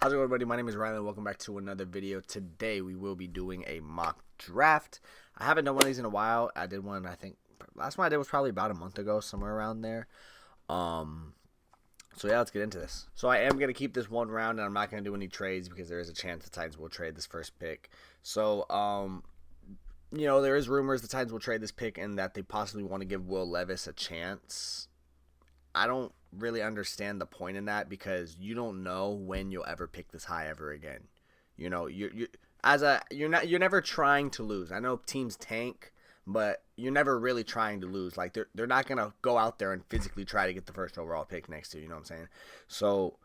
How's it going, everybody? My name is Ryan. Welcome back to another video. Today we will be doing a mock draft. I haven't done one of these in a while. I did one, I think, last one I did was probably about a month ago, somewhere around there. So yeah, let's get into this. So I am going to keep this one round, and I'm not going to do any trades because there is a chance the Titans will trade this first pick. So, there is rumors the Titans will trade this pick and that they possibly want to give Will Levis a chance. I don't really understand the point in that because you don't know when you'll ever pick this high ever again. You know, you're never trying to lose. I know teams tank, but you're never really trying to lose. Like they're not gonna go out there and physically try to get the first overall pick next year. You know what I'm saying? So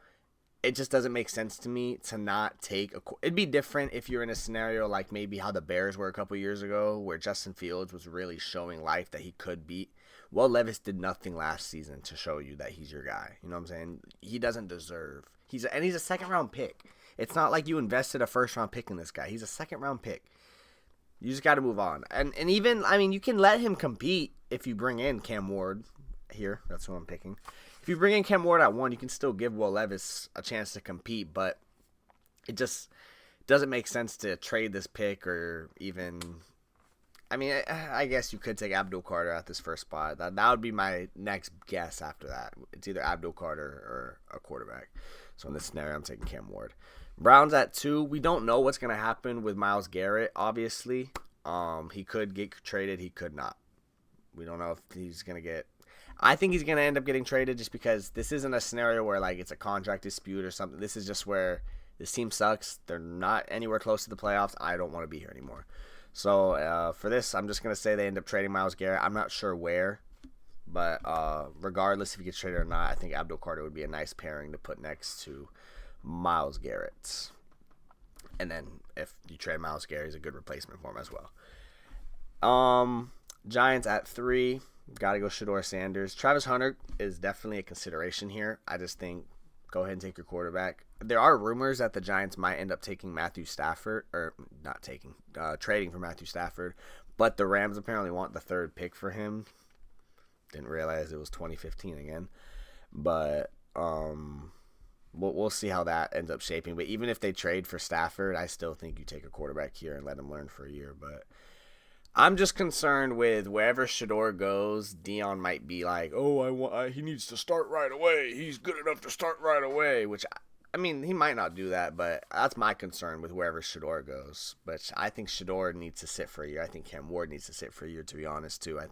it just doesn't make sense to me to not take it'd be different if you're in a scenario like maybe how the Bears were a couple years ago where Justin Fields was really showing life that he could beat. Will Levis did nothing last season to show you that he's your guy. You know what I'm saying? He doesn't deserve. He's a second round pick. It's not like you invested a first round pick in this guy. He's a second round pick. You just got to move on. And even, I mean, you can let him compete if you bring in Cam Ward here. That's who I'm picking. If you bring in Cam Ward at 1, you can still give Will Levis a chance to compete, but it just doesn't make sense to trade this pick or even. I mean, I guess you could take Abdul Carter at this first spot. That would be my next guess after that. It's either Abdul Carter or a quarterback. So in this scenario, I'm taking Cam Ward. Browns at 2. We don't know what's going to happen with Myles Garrett, obviously. He could get traded. He could not. We don't know if he's going to get. I think he's going to end up getting traded just because this isn't a scenario where like it's a contract dispute or something. This is just where this team sucks. They're not anywhere close to the playoffs. I don't want to be here anymore. So for this, I'm just going to say they end up trading Myles Garrett. I'm not sure where, but regardless if he gets traded or not, I think Abdul Carter would be a nice pairing to put next to Myles Garrett. And then if you trade Myles Garrett, he's a good replacement for him as well. Giants at 3. Got to go Shedeur Sanders. Travis Hunter is definitely a consideration here. I just think go ahead and take your quarterback. There are rumors that the Giants might end up taking Matthew Stafford, or not taking, trading for Matthew Stafford, but the Rams apparently want the 3rd pick for him. Didn't realize it was 2015 again, but we'll see how that ends up shaping. But even if they trade for Stafford, I still think you take a quarterback here and let him learn for a year. But I'm just concerned with wherever Shedeur goes, Dion might be like, oh, he needs to start right away. He's good enough to start right away, which, I mean, he might not do that, but that's my concern with wherever Shedeur goes. But I think Shedeur needs to sit for a year. I think Cam Ward needs to sit for a year, to be honest, too. I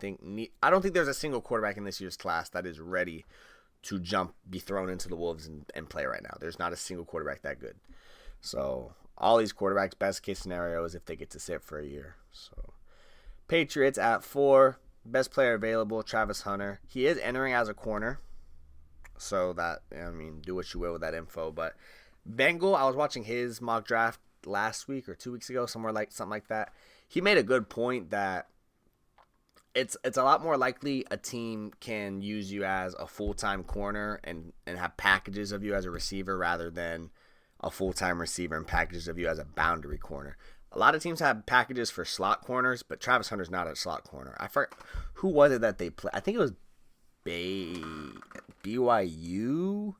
don't think there's a single quarterback in this year's class that is ready to be thrown into the Wolves and play right now. There's not a single quarterback that good. So all these quarterbacks, best case scenario is if they get to sit for a year. So Patriots at 4, best player available, Travis Hunter. He is entering as a corner, so that, I mean, do what you will with that info. But Bengal, I was watching his mock draft last week or 2 weeks ago, something like that. He made a good point that it's a lot more likely a team can use you as a full-time corner and have packages of you as a receiver rather than a full-time receiver and packages of you as a boundary corner. A lot of teams have packages for slot corners, but Travis Hunter's not a slot corner. I forgot who was it that they played. I think it was BYU,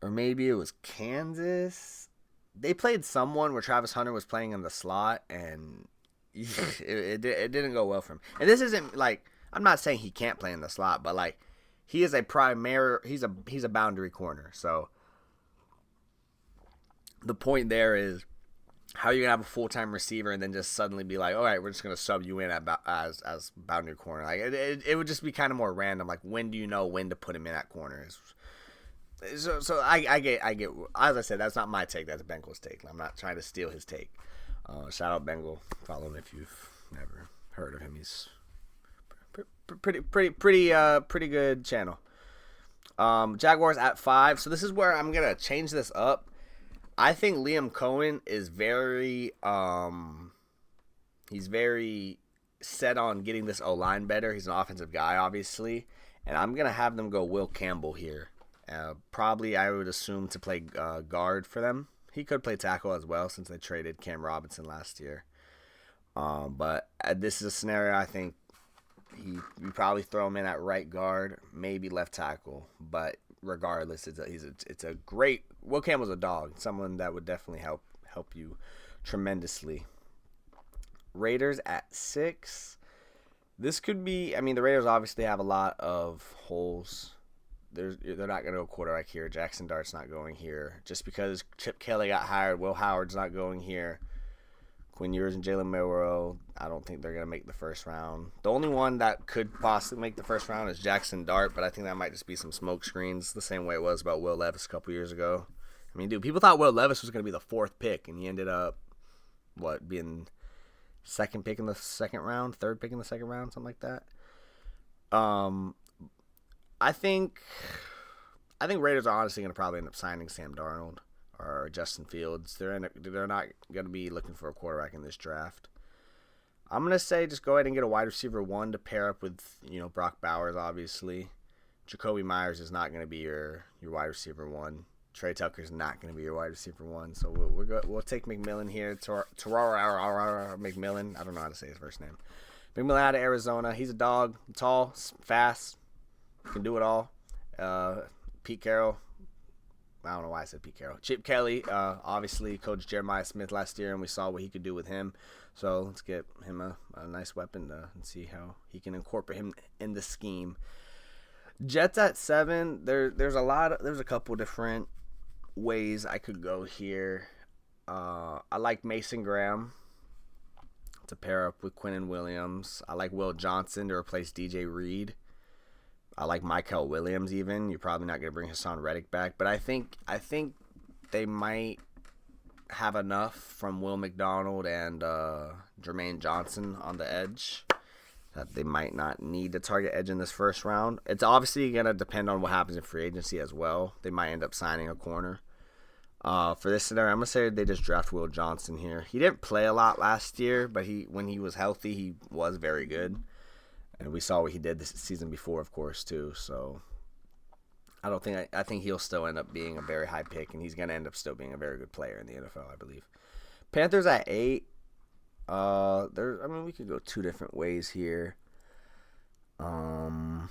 or maybe it was Kansas. They played someone where Travis Hunter was playing in the slot, and it didn't go well for him. And this isn't like, I'm not saying he can't play in the slot, but like he is he's a boundary corner. So the point there is, how are you going to have a full-time receiver and then just suddenly be like, all right, we're just going to sub you in as boundary corner? Like it would just be kind of more random. Like, when do you know when to put him in that corner? So I get, as I said, that's not my take. That's Bengal's take. I'm not trying to steal his take. Shout out Bengal. Follow him if you've never heard of him. He's pretty good channel. Jaguars at 5. So this is where I'm going to change this up. I think Liam Cohen is he's very set on getting this O-line better. He's an offensive guy, obviously. And I'm going to have them go Will Campbell here. Probably, I would assume, to play guard for them. He could play tackle as well since they traded Cam Robinson last year. But this is a scenario I think you probably throw him in at right guard, maybe left tackle. But regardless, it's a great. Will Campbell's a dog, someone that would definitely help you tremendously. Raiders at 6. This could be. I mean, the Raiders obviously have a lot of holes. They're not going to go quarterback here. Jackson Dart's not going here. Just because Chip Kelly got hired, Will Howard's not going here. Quinn Ewers and Jalen Milroe, I don't think they're going to make the first round. The only one that could possibly make the first round is Jackson Dart, but I think that might just be some smoke screens, the same way it was about Will Levis a couple years ago. I mean, dude, people thought Will Levis was going to be the 4th pick, and he ended up, being second pick in the second round, 3rd pick in the second round, something like that. I think Raiders are honestly going to probably end up signing Sam Darnold or Justin Fields. They're not going to be looking for a quarterback in this draft. I'm going to say just go ahead and get a wide receiver 1 to pair up with, Brock Bowers, obviously. Jacoby Myers is not going to be your wide receiver 1. Trey Tucker is not going to be your wide receiver 1. So we'll take McMillan here. McMillan. I don't know how to say his first name. McMillan out of Arizona. He's a dog. Tall, fast. Can do it all. Pete Carroll. I don't know why I said Pete Carroll. Chip Kelly, obviously coached Jeremiah Smith last year, and we saw what he could do with him. So let's get him a nice weapon and see how he can incorporate him in the scheme. Jets at 7. There's a couple different ways I could go here. I like Mason Graham to pair up with Quinnen Williams. I like Will Johnson to replace DJ Reed. I like Mykel Williams even. You're probably not going to bring Hassan Reddick back. But I think they might have enough from Will McDonald and Jermaine Johnson on the edge that they might not need to target edge in this first round. It's obviously going to depend on what happens in free agency as well. They might end up signing a corner. For this scenario, I'm going to say they just draft Will Johnson here. He didn't play a lot last year, but when he was healthy, he was very good. And we saw what he did this season before, of course, too. So I think he'll still end up being a very high pick, and he's going to end up still being a very good player in the NFL, I believe. Panthers at 8. We could go 2 different ways here. I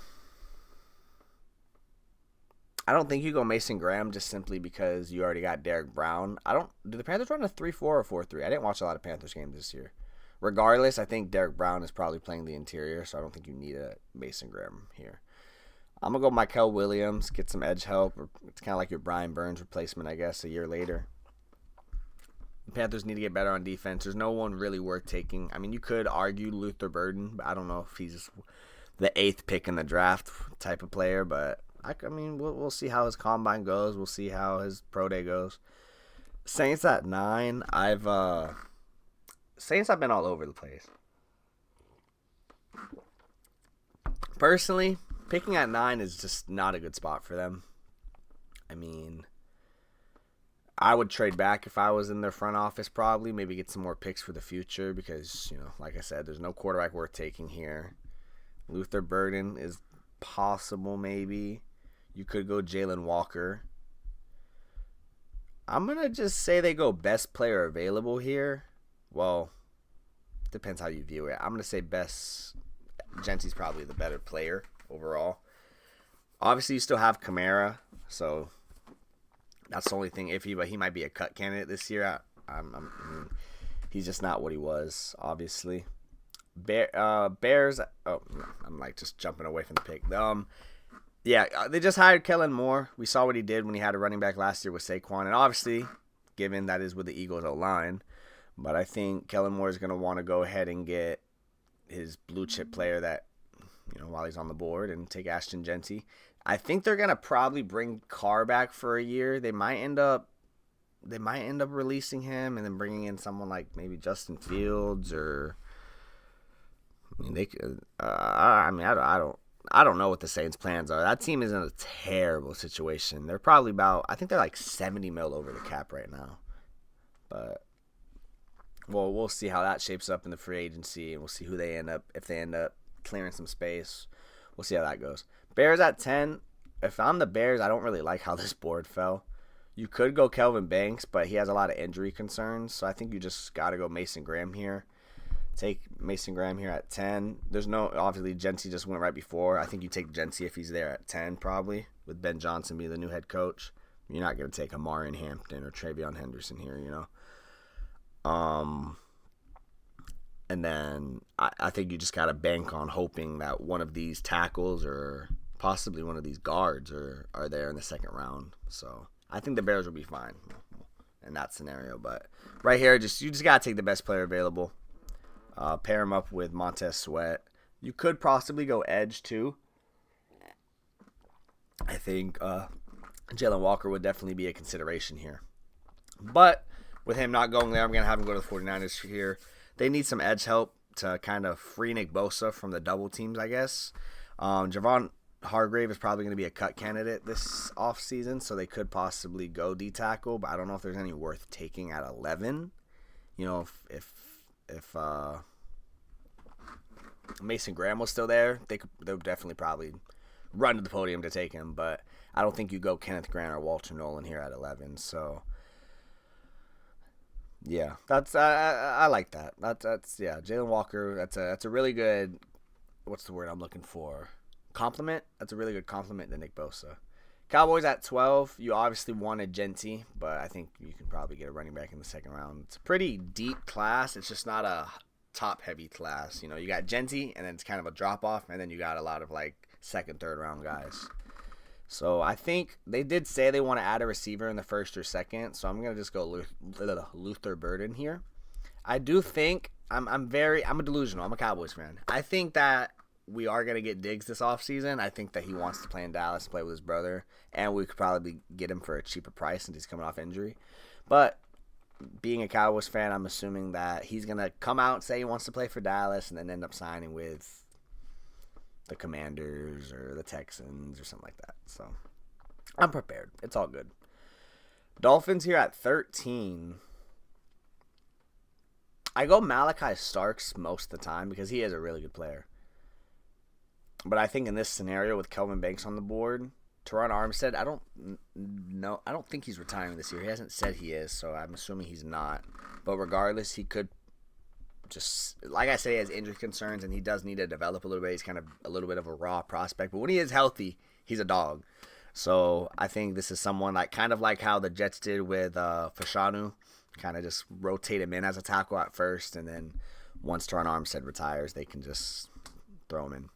don't think you go Mason Graham just simply because you already got Derek Brown. Do the Panthers run a 3-4 or 4-3? I didn't watch a lot of Panthers games this year. Regardless, I think Derek Brown is probably playing the interior, so I don't think you need a Mason Graham here. I'm going to go Mykel Williams, get some edge help. It's kind of like your Brian Burns replacement, I guess, a year later. The Panthers need to get better on defense. There's no one really worth taking. I mean, you could argue Luther Burden, but I don't know if he's the 8th pick in the draft type of player. But, we'll see how his combine goes. We'll see how his pro day goes. Saints at 9. Saints have been all over the place. Personally, picking at 9 is just not a good spot for them. I mean, I would trade back if I was in their front office probably. Maybe get some more picks for the future because, like I said, there's no quarterback worth taking here. Luther Burden is possible maybe. You could go Jalen Walker. I'm going to just say they go best player available here. Well, depends how you view it. I'm going to say Gentsy's probably the better player overall. Obviously, you still have Kamara, so that's the only thing iffy, but he might be a cut candidate this year. He's just not what he was, obviously. Bears. Oh, no, I'm just jumping away from the pick. They just hired Kellen Moore. We saw what he did when he had a running back last year with Saquon, and obviously, given that is with the Eagles O-line. But I think Kellen Moore is going to want to go ahead and get his blue chip player that, while he's on the board and take Ashton Genty. I think they're going to probably bring Carr back for a year. They might end up releasing him and then bringing in someone like maybe Justin Fields or they could. I don't know what the Saints' plans are. That team is in a terrible situation. They're probably I think they're like $70 million over the cap right now. But we'll see how that shapes up in the free agency, and we'll see who they end up. If they end up clearing some space, we'll see how that goes. Bears at 10. If I'm the Bears, I don't really like how this board fell. You could go Kelvin Banks, but he has a lot of injury concerns, so I think you just got to go Mason Graham here. Take Mason Graham here at 10. Obviously, Genty just went right before. I think you take Genty if he's there at 10, probably. with Ben Johnson being the new head coach. You're not going to take Amari Hampton or Travion Henderson here, you know. And then I think you just got to bank on hoping that one of these tackles or possibly one of these guards are there in the second round. So I think the Bears will be fine in that scenario. But right here, you just got to take the best player available. Pair him up with Montez Sweat. You could possibly go edge too. I think Jalen Walker would definitely be a consideration here. But with him not going there, I'm going to have him go to the 49ers here. They need some edge help to kind of free Nick Bosa from the double teams, I guess. Javon Hargrave is probably going to be a cut candidate this offseason, so they could possibly go D-tackle, but I don't know if there's any worth taking at 11. You know, if Mason Graham was still there, they'll definitely probably run to the podium to take him, but I don't think you go Kenneth Grant or Walter Nolan here at 11. So yeah, that's I like that. That's yeah, Jalen Walker. That's a really good. What's the word I'm looking for? Compliment. That's a really good compliment to Nick Bosa. Cowboys at 12. You obviously wanted Genty, but I think you can probably get a running back in the second round. It's a pretty deep class. It's just not a top-heavy class. You know, you got Genty, and then it's kind of a drop-off, and then you got a lot of, like, second, third-round guys. So I think they did say they want to add a receiver in the first or second, so I'm going to just go Luther Burden here. I do think I'm a delusional. I'm a Cowboys fan. I think that we are going to get Diggs this offseason. I think that he wants to play in Dallas, play with his brother, and we could probably get him for a cheaper price since he's coming off injury. But being a Cowboys fan, I'm assuming that he's going to come out and say he wants to play for Dallas and then end up signing with the Commanders or the Texans or something like that. So I'm prepared. It's all good. Dolphins here at 13. I go Malachi Starks most of the time because he is a really good player. But I think in this scenario with Kelvin Banks on the board, Teron Armstead, I don't think he's retiring this year. He hasn't said he is, so I'm assuming he's not. But regardless, he could just, like I say, he has injury concerns and he does need to develop a little bit. He's kind of a little bit of a raw prospect, but when he is healthy, he's a dog. So I think this is someone like kind of like how the Jets did with Fashanu, kind of just rotate him in as a tackle at first, and then once Teron Armstead retires, they can just throw him in.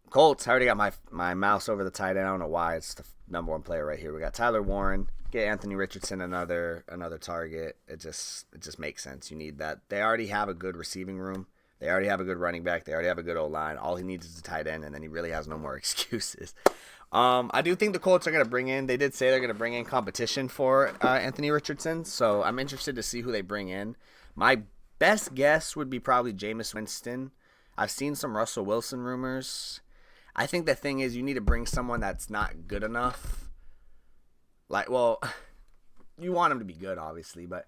Colts, I already got my mouse over the tight end. I don't know why. It's the number one player right here. We got Tyler Warren. Get Anthony Richardson another target. It just makes sense. You need that. They already have a good receiving room. They already have a good running back. They already have a good O-line. All he needs is a tight end, and then he really has no more excuses. I do think the Colts are going to bring in. They did say they're going to bring in competition for Anthony Richardson, so I'm interested to see who they bring in. My best guess would be probably Jameis Winston. I've seen some Russell Wilson rumors. I think the thing is you need to bring someone that's not good enough. Like, well, you want him to be good, obviously, but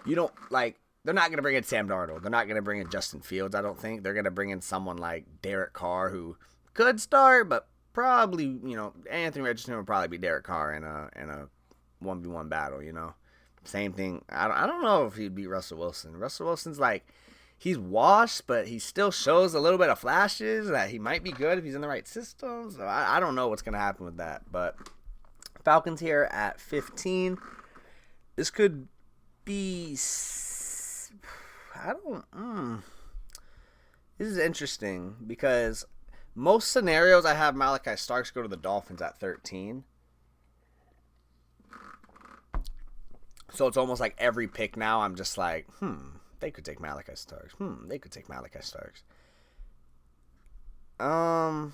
you don't, like, they're not going to bring in Sam Darnold. They're not going to bring in Justin Fields, I don't think. They're going to bring in someone like Derek Carr who could start, but probably, you know, Anthony Richardson would probably be Derek Carr in a 1v1 battle, you know. Same thing. I don't know if he'd beat Russell Wilson. Russell Wilson's like, he's washed, but he still shows a little bit of flashes that he might be good if he's in the right system. So I don't know what's going to happen with that. But Falcons here at 15. This could be... This is interesting because most scenarios I have Malachi Starks go to the Dolphins at 13. So it's almost like every pick now I'm just like, they could take Malachi Starks. They could take Malachi Starks. I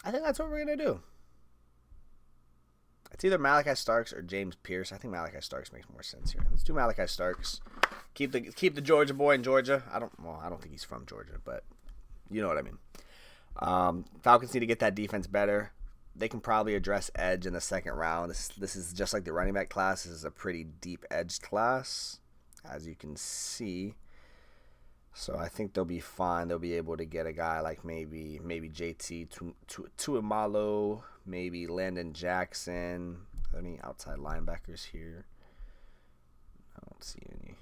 think that's what we're going to do. It's either Malachi Starks or James Pierce. I think Malachi Starks makes more sense here. Let's do Malachi Starks. Keep the Georgia boy in Georgia. I don't think he's from Georgia, but you know what I mean. Falcons need to get that defense better. They can probably address edge in the second round. This is just like the running back class. This is a pretty deep edge class, as you can see. So I think they'll be fine. They'll be able to get a guy like maybe JT Tuimalo, maybe Landon Jackson. Are there any outside linebackers here? I don't see any.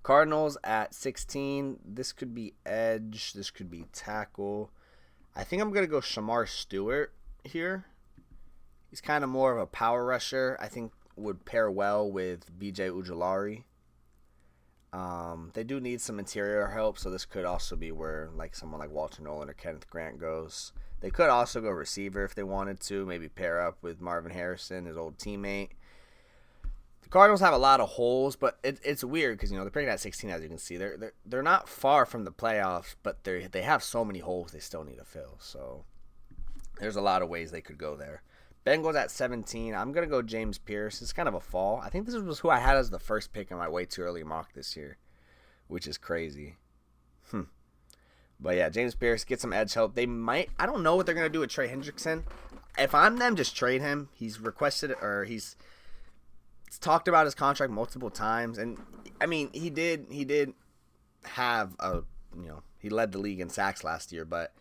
Cardinals at 16. This could be edge. This could be tackle. I think I'm going to go Shamar Stewart here. He's kind of more of a power rusher. I think would pair well with BJ Ujulari. They do need some interior help, so this could also be where like someone like Walter Nolan or Kenneth Grant goes. They could also go receiver if they wanted to, maybe pair up with Marvin Harrison, his old teammate. The Cardinals have a lot of holes, but it's weird because they're picking at 16, as you can see. They're not far from the playoffs, but they have so many holes they still need to fill. So there's a lot of ways they could go there. Bengals at 17. I'm going to go James Pierce. It's kind of a fall. I think this was who I had as the first pick in my way too early mock this year, which is crazy. But yeah, James Pierce, get some edge help. They might, I don't know what they're going to do with Trey Hendrickson. If I'm them, just trade him. He's requested, or he's talked about his contract multiple times. And, I mean, he did have he led the league in sacks last year, but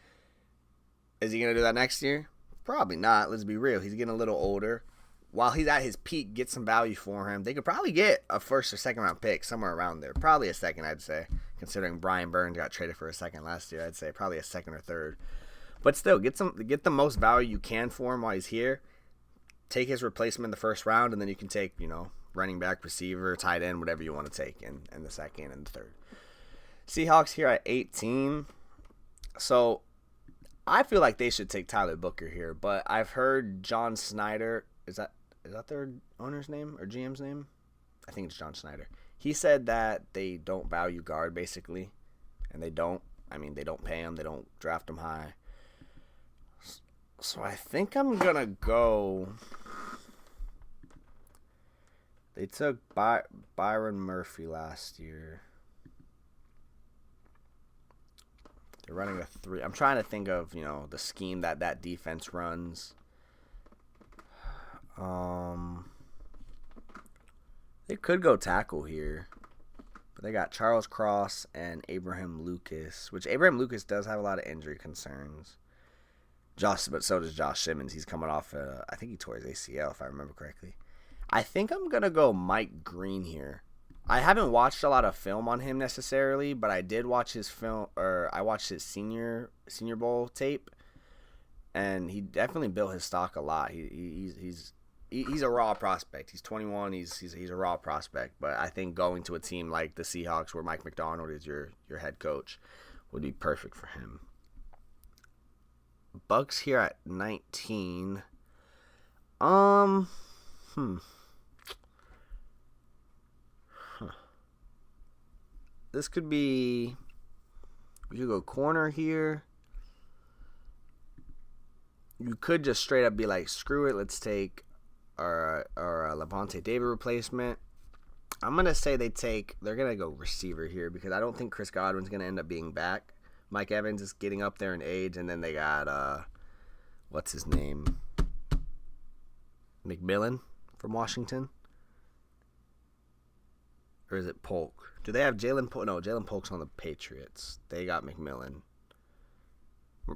is he going to do that next year? Probably not. Let's be real. He's getting a little older. While he's at his peak, get some value for him. They could probably get a first or second round pick somewhere around there. Probably a second, I'd say. Considering Brian Burns got traded for a second last year, I'd say probably a second or third. But still, get the most value you can for him while he's here. Take his replacement in the first round, and then you can take, running back, receiver, tight end, whatever you want to take in the second and the third. Seahawks here at 18. So I feel like they should take Tyler Booker here, but I've heard John Snyder, is that their owner's name or GM's name? I think it's John Snyder. He said that they don't value guard, basically, and they don't. I mean, they don't pay him. They don't draft him high. So I think I'm going to go. They took Byron Murphy last year. They're running a 3. I'm trying to think of, the scheme that defense runs. They could go tackle here. But they got Charles Cross and Abraham Lucas, which Abraham Lucas does have a lot of injury concerns. But so does Josh Simmons. He's coming off, I think he tore his ACL, if I remember correctly. I think I'm going to go Mike Green here. I haven't watched a lot of film on him necessarily, but I did watch his film, or I watched his Senior Bowl tape, and he definitely built his stock a lot. He's a raw prospect. He's 21. He's a raw prospect, but I think going to a team like the Seahawks, where Mike McDonald is your head coach, would be perfect for him. Bucks here at 19. This could be. We could go corner here. You could just straight up be like, screw it, let's take our Levante David replacement. I'm gonna say they're gonna go receiver here because I don't think Chris Godwin's gonna end up being back. Mike Evans is getting up there in age, and then they got what's his name? McMillan from Washington. Or is it Polk? Do they have Jalen Polk? No, Jalen Polk's on the Patriots. They got McMillan.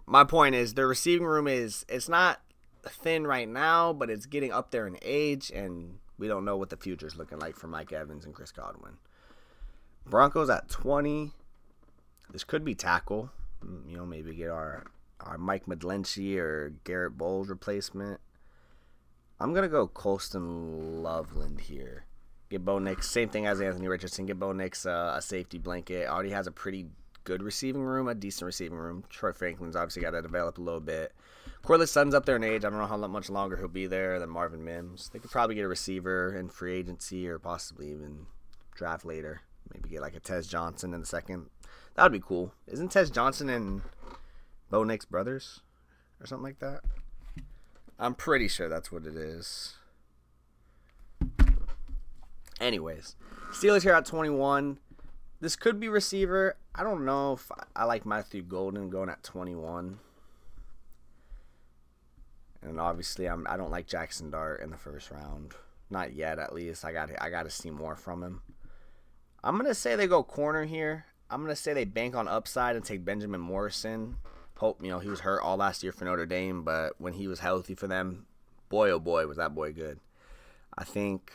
My point is, their receiving room it's not thin right now, but it's getting up there in age, and we don't know what the future's looking like for Mike Evans and Chris Godwin. Broncos at 20. This could be tackle. Maybe get our Mike Medlenchi or Garrett Bowles replacement. I'm going to go Colston Loveland here. Get Bo Nix, same thing as Anthony Richardson. Get Bo Nix a safety blanket. Already has a pretty good receiving room, a decent receiving room. Troy Franklin's obviously got to develop a little bit. Corliss Sutton's up there in age. I don't know how much longer he'll be there than Marvin Mims. They could probably get a receiver in free agency or possibly even draft later. Maybe get like a Tez Johnson in the second. That would be cool. Isn't Tez Johnson and Bo Nix brothers or something like that? I'm pretty sure that's what it is. Anyways, Steelers here at 21. This could be receiver. I don't know if I like Matthew Golden going at 21. And obviously, I don't like Jackson Dart in the first round. Not yet, at least. I got to see more from him. I'm going to say they go corner here. I'm going to say they bank on upside and take Benjamin Morrison. Hope, he was hurt all last year for Notre Dame, but when he was healthy for them, boy, oh boy, was that boy good. I think,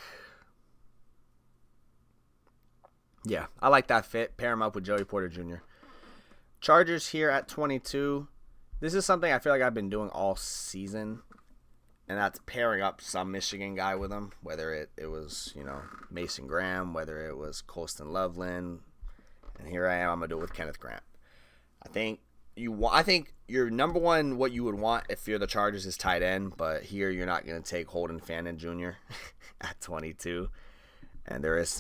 yeah, I like that fit. Pair him up with Joey Porter Jr. Chargers here at 22. This is something I feel like I've been doing all season, and that's pairing up some Michigan guy with him, whether it was, Mason Graham, whether it was Colston Loveland, and here I am, I'm going to do it with Kenneth Grant. I think your number one, what you would want if you're the Chargers, is tight end, but here you're not going to take Holden Fannin Jr. at 22, and there is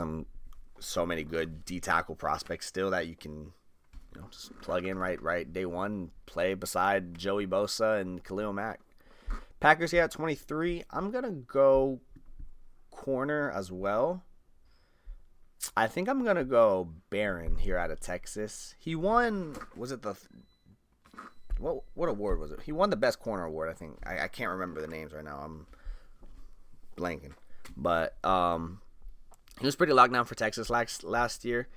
so many good D-tackle prospects still that you can just plug in right day one, play beside Joey Bosa and Khalil Mack. Packers here at 23. I'm going to go corner as well. I think I'm going to go Barron here out of Texas. He won, was it what award was it? He won the best corner award, I think. I can't remember the names right now. I'm blanking. But he was pretty locked down for Texas last year.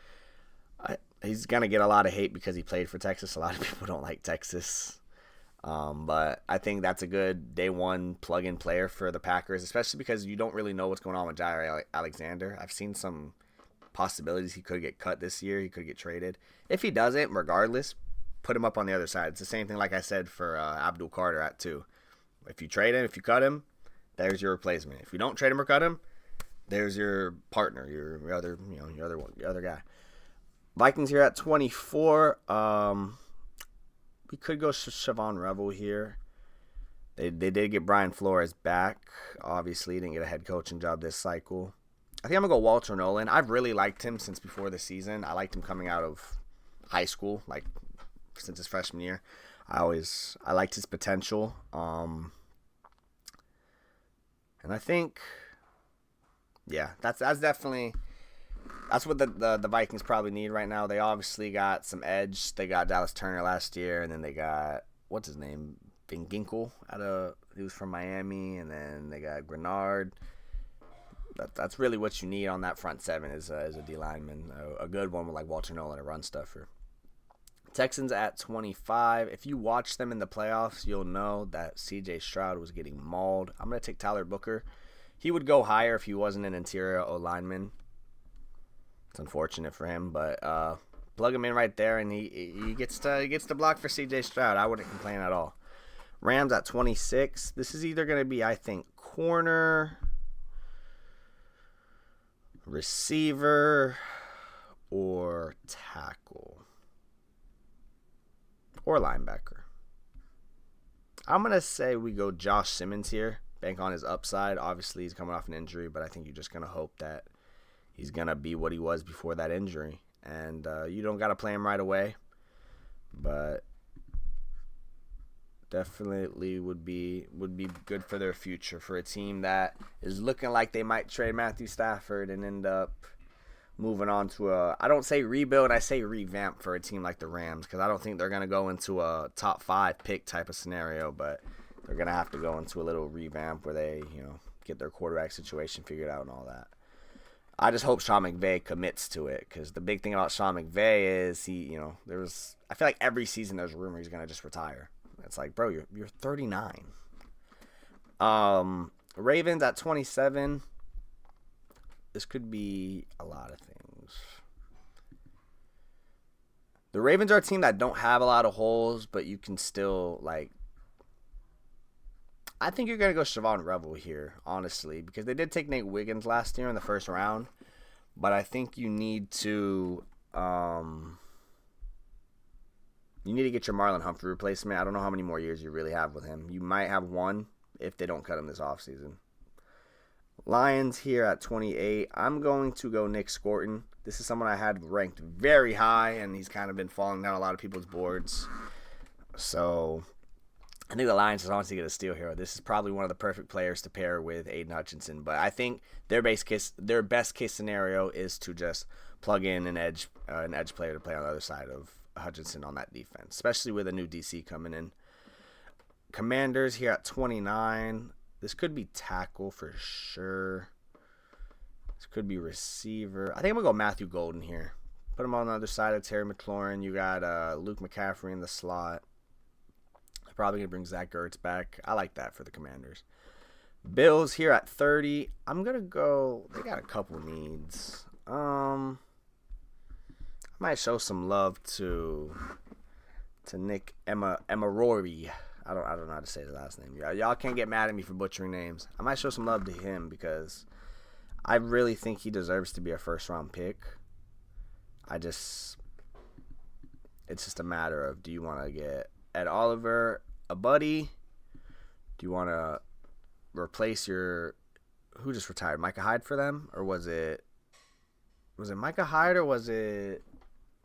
He's going to get a lot of hate because he played for Texas. A lot of people don't like Texas. But I think that's a good day one plug-in player for the Packers, especially because you don't really know what's going on with Jair Alexander. I've seen some possibilities he could get cut this year. He could get traded. If he doesn't, regardless, put him up on the other side. It's the same thing like I said for Abdul Carter at 2. If you trade him, if you cut him, there's your replacement. If you don't trade him or cut him, there's your partner, your other guy. Vikings here at 24. We could go Siobhan Revel here. They did get Brian Flores back. Obviously, didn't get a head coaching job this cycle. I think I'm going to go Walter Nolan. I've really liked him since before the season. I liked him coming out of high school, like since his freshman year. I liked his potential. And I think, that's definitely... That's what the Vikings probably need right now. They obviously got some edge. They got Dallas Turner last year, and then they got, what's his name, Van Ginkel, he was from Miami, and then they got Grenard. That's really what you need on that front seven is a D lineman, a good one with like Walter Nolan, a run stuffer. Texans at 25. If you watch them in the playoffs, you'll know that C.J. Stroud was getting mauled. I'm going to take Tyler Booker. He would go higher if he wasn't an interior O-lineman. It's unfortunate for him, but plug him in right there, and he gets to block for C.J. Stroud. I wouldn't complain at all. Rams at 26. This is either going to be, I think, corner, receiver, or tackle, or linebacker. I'm going to say we go Josh Simmons here. Bank on his upside. Obviously, he's coming off an injury, but I think you're just going to hope that he's going to be what he was before that injury. And you don't got to play him right away. But definitely would be good for their future, for a team that is looking like they might trade Matthew Stafford and end up moving on to I don't say rebuild, I say revamp for a team like the Rams, because I don't think they're going to go into a top 5 pick type of scenario, but they're going to have to go into a little revamp where they, get their quarterback situation figured out and all that. I just hope Sean McVay commits to it, because the big thing about Sean McVay is I feel like every season there's a rumor he's going to just retire. It's like, bro, you're 39. Ravens at 27. This could be a lot of things. The Ravens are a team that don't have a lot of holes, but you can still, I think you're going to go Siobhan Revel here, honestly, because they did take Nate Wiggins last year in the first round, but I think you need to get your Marlon Humphrey replacement. I don't know how many more years you really have with him. You might have one if they don't cut him this offseason. Lions here at 28. I'm going to go Nick Scorton. This is someone I had ranked very high, and he's kind of been falling down a lot of people's boards. So I think the Lions is honestly going to steal here. This is probably one of the perfect players to pair with Aiden Hutchinson, but I think their best case scenario is to just plug in an edge player to play on the other side of Hutchinson on that defense, especially with a new DC coming in. Commanders here at 29. This could be tackle for sure. This could be receiver. I think I'm going to go Matthew Golden here. Put him on the other side of Terry McLaurin. You got Luke McCaffrey in the slot. They're probably going to bring Zach Ertz back. I like that for the Commanders. Bills here at 30. I'm going to go. They got a couple needs. I might show some love to to Nick Rory. I don't know how to say the last name. Y'all can't get mad at me for butchering names. I might show some love to him because I really think he deserves to be a first round pick. It's just a matter of, do you want to get Ed Oliver a buddy? Do you want to replace who just retired? Micah Hyde for them? Or was it Micah Hyde or was it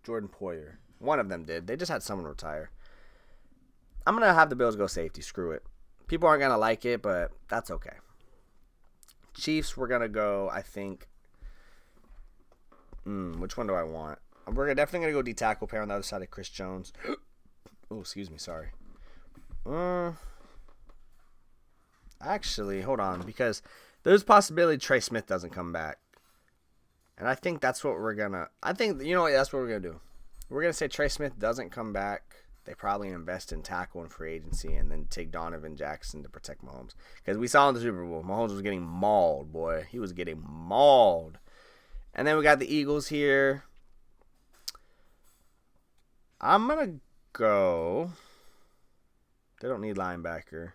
Jordan Poyer? One of them did. They just had someone retire. I'm going to have the Bills go safety. Screw it. People aren't going to like it, but that's okay. Chiefs, we're going to go, I think. Which one do I want? We're definitely going to go D-tackle pair on the other side of Chris Jones. Oh, excuse me. Sorry. Actually, hold on. Because there's a possibility Trey Smith doesn't come back. And I think that's what we're going to. That's what we're going to do. We're going to say Trey Smith doesn't come back. They probably invest in tackle and free agency and then take Donovan Jackson to protect Mahomes. Because we saw in the Super Bowl, Mahomes was getting mauled, boy. He was getting mauled. And then we got the Eagles here. I'm going to go. They don't need linebacker.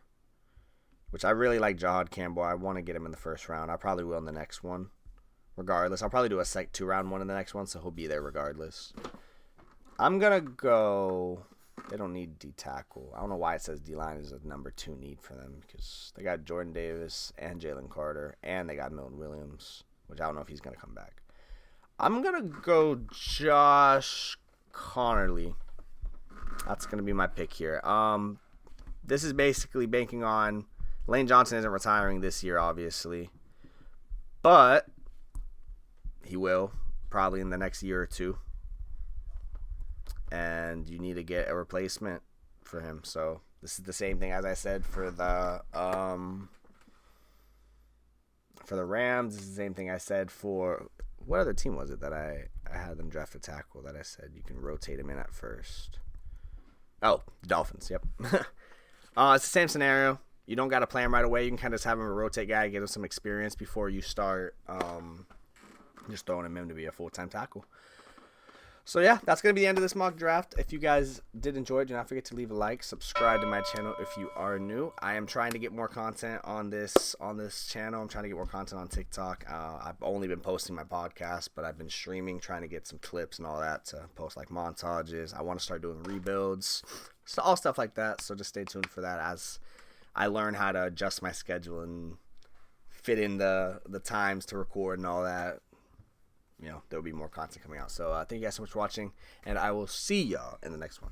Which I really like Jahad Campbell. I want to get him in the first round. I probably will in the next one. Regardless. I'll probably do a 2-round one in the next one, so he'll be there regardless. I'm going to go. They don't need D-tackle. I don't know why it says D-line is a number 2 need for them because they got Jordan Davis and Jalen Carter, and they got Milton Williams, which I don't know if he's going to come back. I'm going to go Josh Connerly. That's going to be my pick here. This is basically banking on Lane Johnson isn't retiring this year, obviously, but he will probably in the next year or two. And you need to get a replacement for him. So this is the same thing as I said for the Rams. This is the same thing I said for what other team was it that I had them draft a tackle that I said you can rotate him in at first. Oh, the Dolphins. Yep. It's the same scenario. You don't got to play him right away. You can kind of just have him a rotate guy, get him some experience before you start just throwing him in to be a full-time tackle. So, yeah, that's going to be the end of this mock draft. If you guys did enjoy it, do not forget to leave a like. Subscribe to my channel if you are new. I am trying to get more content on this channel. I'm trying to get more content on TikTok. I've only been posting my podcast, but I've been streaming, trying to get some clips and all that to post, like montages. I want to start doing rebuilds, so all stuff like that. So just stay tuned for that as I learn how to adjust my schedule and fit in the times to record and all that. There'll be more content coming out. So thank you guys so much for watching, and I will see y'all in the next one.